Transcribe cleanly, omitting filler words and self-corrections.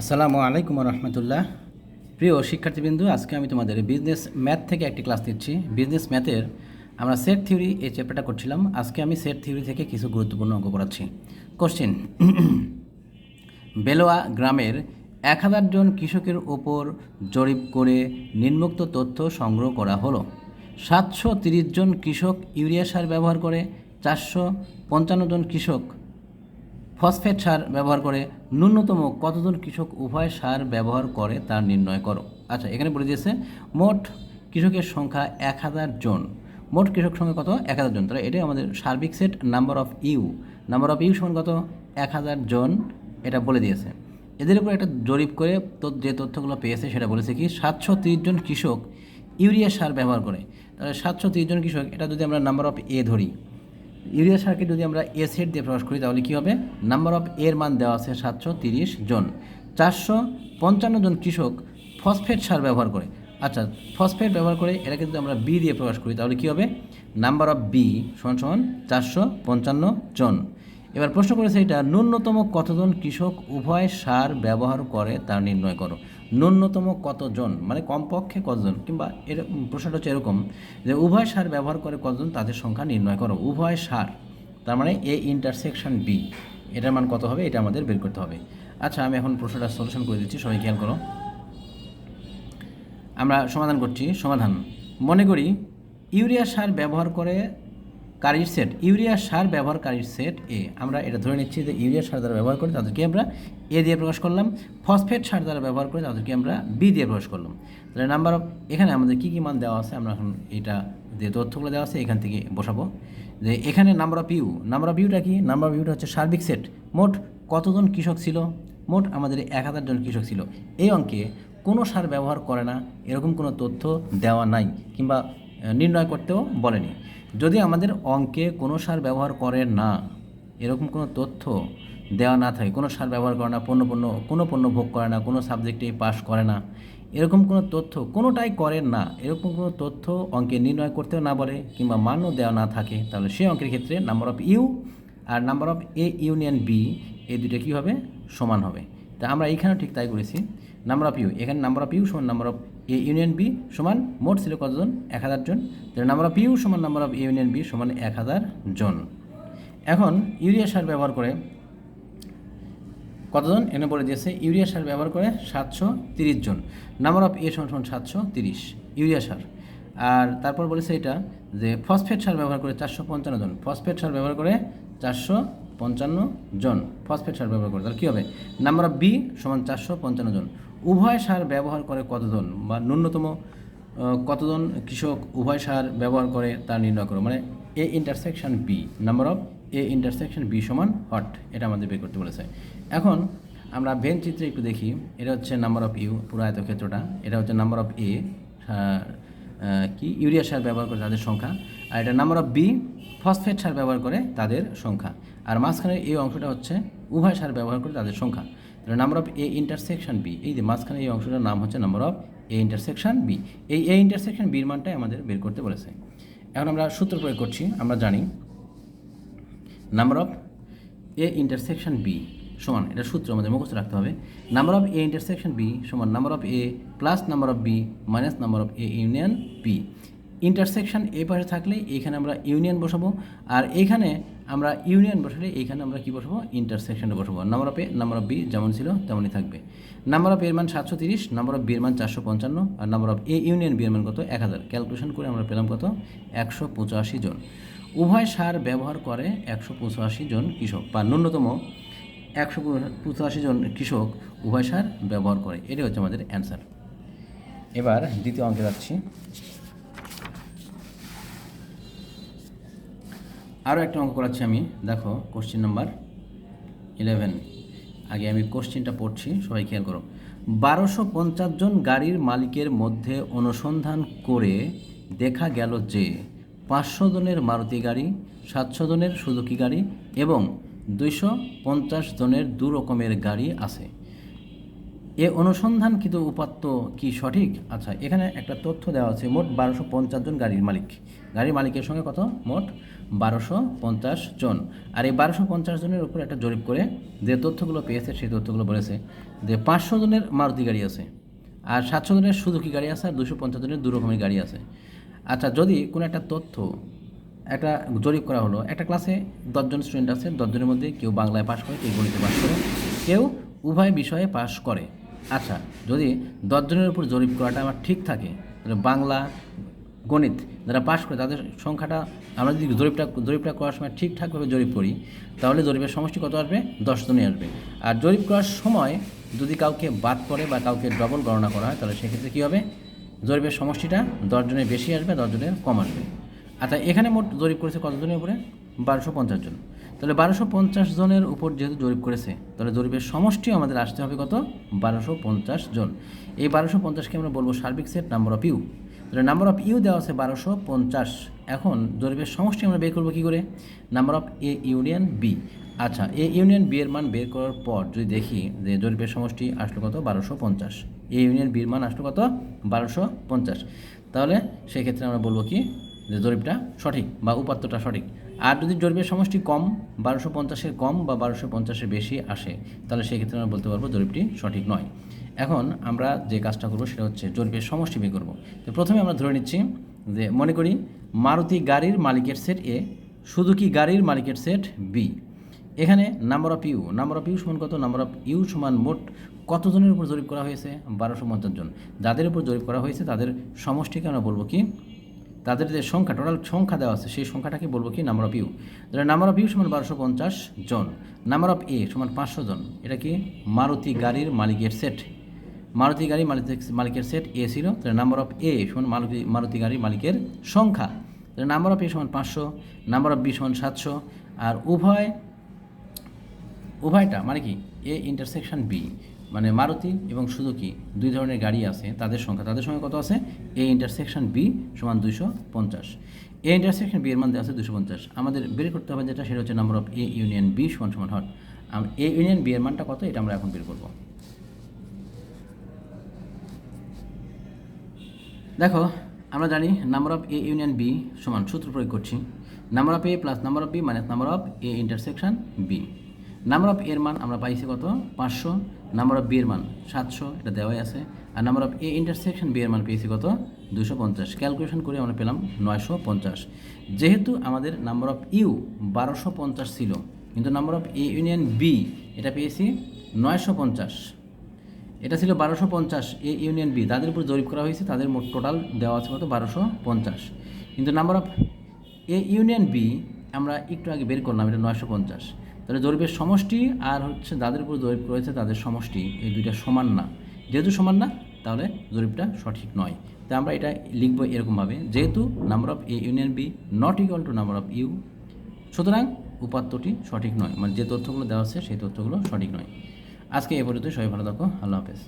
আসসালামু আলাইকুম রহমতুল্লাহ। প্রিয় শিক্ষার্থীবৃন্দু, আজকে আমি তোমাদের বিজনেস ম্যাথ থেকে একটি ক্লাস দিচ্ছি। বিজনেস ম্যাথের আমরা সেট থিওরি এই চ্যাপ্টারটা করছিলাম। আজকে আমি সেট থিওরি থেকে কিছু গুরুত্বপূর্ণ অঙ্ক করাচ্ছি। কোশ্চেন: বেলোয়া গ্রামের 1000 জন কৃষকের ওপর জরিপ করে নিম্নোক্ত তথ্য সংগ্রহ করা হলো। 730 জন কৃষক ইউরিয়া সার ব্যবহার করে, 455 জন কৃষক ফসফেট সার ব্যবহার করে। ন্যূনতম কতজন কৃষক উভয় সার ব্যবহার করে তা নির্ণয় করো। আচ্ছা, এখানে বলে দিয়েছে মোট কৃষকের সংখ্যা 1000 জন। মোট কৃষক সংখ্যা কত? 1000 জন। তাহলে এটাই আমাদের সার্বিক set number of U. Number of U সমান কত? 1000 জন। এটা বলে দিয়েছে। এদের উপর একটা জরিপ করে যে তথ্যগুলো পেয়েছে সেটা বলেছে কি 730 জন কৃষক ইউরিয়া সার ব্যবহার করে। তাহলে 730 জন কৃষক, এটা যদি আমরা নাম্বার অফ এ ধরি, ইউরিয়া সারকে যদি আমরা এ সেট দিয়ে প্রকাশ করি তাহলে কী হবে? নাম্বার অফ এর মান দেওয়া আছে 730 জন। 455 জন কৃষক ফসফেট সার ব্যবহার করে। আচ্ছা, ফসফেট ব্যবহার করে এটাকে যদি আমরা বি দিয়ে প্রকাশ করি তাহলে কী হবে? নাম্বার অফ বি সমান সমান 455 জন। এবার প্রশ্ন করেছে এটা ন্যূনতম কতজন কৃষক উভয় সার ব্যবহার করে তা নির্ণয় করো। ন্যূনতম কতজন মানে কমপক্ষে কতজন, কিংবা এর প্রশ্নটা হচ্ছে এরকম যে উভয় সার ব্যবহার করে কতজন তাদের সংখ্যা নির্ণয় করো। উভয় সার তার মানে এ ইন্টারসেকশন বি, এটার মান কত হবে এটা আমাদের বের করতে হবে। আচ্ছা, আমি এখন প্রশ্নটা সলিউশন করে দিচ্ছি, সবাই খেয়াল করো। আমরা সমাধান করছি। সমাধান: মনে করি ইউরিয়া সার ব্যবহার করে কারীর সেট, ইউরিয়া সার ব্যবহারকারীর সেট এ। আমরা এটা ধরে নিচ্ছি যে ইউরিয়া সার দ্বারা ব্যবহার করে তাদেরকে আমরা এ দিয়ে প্রকাশ করলাম, ফসফেট সার দ্বারা ব্যবহার করে তাদেরকে আমরা বি দিয়ে প্রকাশ করলাম। তাহলে নাম্বার অফ, এখানে আমাদের কী কী মান দেওয়া আছে আমরা এখন এটা যে তথ্যগুলো দেওয়া আছে এখান থেকে বসাবো। যে এখানে number of U, number of ইউটা কি? নাম্বার অফ ইউটা হচ্ছে সার্বিক সেট। মোট কতজন কৃষক ছিল? মোট আমাদের 1000 জন কৃষক ছিল। এই অঙ্কে কোনো সার ব্যবহার করে না এরকম কোনো তথ্য দেওয়া নাই, কিংবা নির্ণয় করতেও বলেনি। যদি আমাদের অঙ্কে কোনো সার ব্যবহার করে না এরকম কোনো তথ্য দেওয়া না থাকে, কোনো সার ব্যবহার করে না, কোনো পণ্য ভোগ করে না, কোনো সাবজেক্টে পাস করে না, এরকম কোনো তথ্য, কোনোটাই করেন না, এরকম কোনো তথ্য অঙ্কে নির্ণয় করতেও না বলে কিংবা মানও দেওয়া না থাকে, তাহলে সেই অঙ্কের ক্ষেত্রে নাম্বার অফ ইউ আর number of A union B এই দুটো কী হবে? সমান হবে। তা আমরা এইখানেও ঠিক তাই করেছি। নাম্বার অফ ইউ, এখানে নাম্বার অফ ইউ সমান number of A union B সমান মোট ছিল কতজন? 1000 জন। তাহলে নাম্বার অফ ইউ সমান number of A union B সমান 1000 জন। এখন ইউরিয়া সার ব্যবহার করে কতজন এনে বলে দিয়েছে? ইউরিয়া সার ব্যবহার করে 730 জন। নাম্বার অফ এ সমান 730 ইউরিয়া সার। আর তারপর বলেছে এটা যে ফসফেট সার ব্যবহার করে 455 জন। ফসফেট সার ব্যবহার করে 455 জন ফসফেট সার ব্যবহার করে। তাহলে কী হবে? নাম্বার অফ বি সমান 455 জন। উভয় সার ব্যবহার করে কতজন, বা ন্যূনতম কতজন কৃষক উভয় সার ব্যবহার করে তা নির্ণয় করো। মানে A intersection B, number of A intersection B সমান হট, এটা আমাদের বের করতে বলেছে। এখন আমরা ভেন চিত্রে একটু দেখি। এটা হচ্ছে নাম্বার অফ ইউ, পুরো আয়তক্ষেত্রটা। এটা হচ্ছে নাম্বার অফ এ কি ইউরিয়া সার ব্যবহার করে তাদের সংখ্যা, আর এটা নাম্বার অফ বি ফসফেট সার ব্যবহার করে তাদের সংখ্যা, আর মাঝখানের এই অংশটা হচ্ছে উভয় সার ব্যবহার করে তাদের সংখ্যা। তাহলে number of A intersection B, এই যে মাঝখানে এই অংশটার নাম হচ্ছে number of A intersection B. এই এ ইন্টারসেকশন বির মানটাই আমাদের বের করতে বলেছে। এখন আমরা সূত্র প্রয়োগ করছি। আমরা জানি number of A intersection B সমান, এটা সূত্র আমাদের মুখস্থ রাখতে হবে। Number of A intersection B সমান number of A plus number of B minus number of A union B. Intersection এই পাশে থাকলে এইখানে আমরা ইউনিয়ন বসাবো, আর এইখানে আমরা ইউনিয়ন বসালে এইখানে আমরা কী বসাবো? ইন্টারসেকশনে বসাবো। Number of A number of B যেমন ছিল তেমনই থাকবে। নাম্বার অফ এর মান 730, নাম্বার অফ বি এর মান 455, আর number of A union B এর মান কত? 1000। ক্যালকুলেশন করে আমরা পেলাম কত? 185 জন। উভয় সার ব্যবহার করে 185 জন কৃষক, বা ন্যূনতম 185 জন কৃষক উভয় সার ব্যবহার করে। এটাই হচ্ছে আমাদের অ্যান্সার। এবার দ্বিতীয় অঙ্কে যাচ্ছি। আরও একটা অঙ্ক করাচ্ছি আমি। দেখো কোশ্চেন নাম্বার 11। আগে আমি কোশ্চেনটা পড়ছি, সবাই খেয়াল করো। 1250 জন গাড়ির মালিকের মধ্যে অনুসন্ধান করে দেখা গেল যে 500 জনের মারুতি গাড়ি, 700 জনের সুজুকি গাড়ি এবং 250 জনের দু রকমের গাড়ি আছে। এ অনুসন্ধানকৃত উপাত্ত কি সঠিক? আচ্ছা, এখানে একটা তথ্য দেওয়া আছে, মোট 1250 জন গাড়ির মালিক। গাড়ির মালিকের সঙ্গে কত? মোট 1250 জন। আর এই 1250 জনের উপর একটা জরিপ করে যে তথ্যগুলো পেয়েছে সেই তথ্যগুলো বলেছে যে 500 জনের মারুতি গাড়ি আছে, আর 700 জনের সুজুকি গাড়ি আছে, আর 250 জনের দু রকমের গাড়ি আছে। আচ্ছা, যদি কোনো একটা তথ্য, একটা জরিপ করা হলো, একটা ক্লাসে 10 জন স্টুডেন্ট আছে, 10 জনের মধ্যে কেউ বাংলায় পাশ করে, কেউ গণিতে পাশ করে, কেউ উভয় বিষয়ে পাশ করে। আচ্ছা, যদি 10 জনের উপর জরিপ করাটা আমার ঠিক থাকে, তাহলে বাংলা, গণিত যারা পাশ করে তাদের সংখ্যাটা, আমরা যদি জরিপটা করার সময় ঠিকঠাকভাবে জরিপ করি, তাহলে জরিপের সমষ্টি কত আসবে? 10 জনই আসবে। আর জরিপ করার সময় যদি কাউকে বাদ পড়ে বা কাউকে ডবল গণনা করা হয়, তাহলে সেক্ষেত্রে কী হবে? জরিপের সমষ্টিটা 10 জনের বেশি আসবে, 10 জনের কম আসবে। আচ্ছা, এখানে মোট জরিপ করেছে কতজনের উপরে? 1250 জন। তাহলে 1250 জনের উপর যেহেতু জরিপ করেছে, তাহলে জরিপের সমষ্টিও আমাদের আসতে হবে কত? 1250 জন। এই 1250কে আমরা বলবো সার্বিক সেট, নাম্বার অফ ইউ। তাহলে নাম্বার অফ ইউ দেওয়া আছে 1250। এখন জরিপের সমষ্টি আমরা বের করবো কী করে? Number of A union B. আচ্ছা, এ ইউনিয়ন বি এর মান বের করার পর যদি দেখি যে জরিপের সমষ্টি আসলো কত? 1250। এ ইউনিয়ন বির মান আসলো কত? 1250। তাহলে সেক্ষেত্রে আমরা বলবো কি যে জরিপটা সঠিক বা উপাত্তটা সঠিক। আর যদি জরিপের সমষ্টি কম, 1250-এর কম বা 1250-এর বেশি আসে, তাহলে সেক্ষেত্রে আমরা বলতে পারবো জরিপটি সঠিক নয়। এখন আমরা যে কাজটা করবো সেটা হচ্ছে জরিপের সমষ্টি বের করবো। তো প্রথমে আমরা ধরে নিচ্ছি যে, মনে করি মারুতি গাড়ির মালিকের সেট এ, সুজুকি গাড়ির মালিকের সেট বি। এখানে নাম্বার অফ ইউ সমান কত? নাম্বার অফ ইউ সমান মোট কতজনের উপর জরিপ করা হয়েছে? 1250 জন। যাদের উপর জরিপ করা হয়েছে তাদের সমষ্টিকে আমরা বলবো কি? তাদের যে সংখ্যা, টোটাল সংখ্যা দেওয়া আছে, সেই সংখ্যাটাকে বলবো কি? Number of U. তাহলে নাম্বার অফ ইউ সমান 1250 জন। নাম্বার অফ এ সমান 500 জন। এটা কি? মারুতি গাড়ির মালিকের সেট। মারুতি গাড়ি মালিকের সেট এ ছিল, তাহলে নাম্বার অফ এ সমান মারুতি গাড়ির মালিকের সংখ্যা। তাহলে নাম্বার অফ এ সমান 500, নাম্বার অফ বি সমান 700। আর উভয়টা মানে কি? এ ইন্টারসেকশন বি, মানে মারুতি এবং সুজুকি দুই ধরনের গাড়ি আছে, তাদের সংখ্যা কত আছে? এ ইন্টারসেকশন বি সমান 250। এ ইন্টারসেকশন বি এর মান দেওয়া আছে 250। আমাদের বের করতে হবে যেটা, সেটা হচ্ছে number of A union B সমান হট। এ ইউনিয়ন বি এর মানটা কত? এটা আমরা এখন বের করব। দেখো, আমরা জানি number of A union B সমান, সূত্র প্রয়োগ করছি, number of A plus number of B minus number of A intersection B. Number of এর মান আমরা পাইছি কত? 500। নাম্বার অফ বি এর মান 700, এটা দেওয়াই আছে। আর number of A intersection B এর মান পেয়েছি কত? 250। ক্যালকুলেশন করে আমরা পেলাম 950। যেহেতু আমাদের নাম্বার অফ ইউ 1250 ছিল, কিন্তু number of A union B এটা পেয়েছি 950। এটা ছিল 1250 এ ইউনিয়ন বি, তাদের উপর জরিপ করা হয়েছে, তাদের মোট টোটাল দেওয়া আছে কত? 1250। কিন্তু number of A union B আমরা একটু আগে বের করলাম, এটা 950। তাহলে জরিপের সমষ্টি আর হচ্ছে যাদের উপর জরিপ করেছে তাদের সমষ্টি, এই দুইটা সমান না। যেহেতু সমান না, তাহলে জরিপটা সঠিক নয়। তাই আমরা এটা লিখবো এরকমভাবে, যেহেতু number of A union B not equal to number of U, সুতরাং উপাত্তটি সঠিক নয়, মানে যে তথ্যগুলো দেওয়া আছে সেই তথ্যগুলো সঠিক নয়। আজকে এ পর্যন্ত, সবাই ভালো থাকো, আল্লাহ হাফেজ।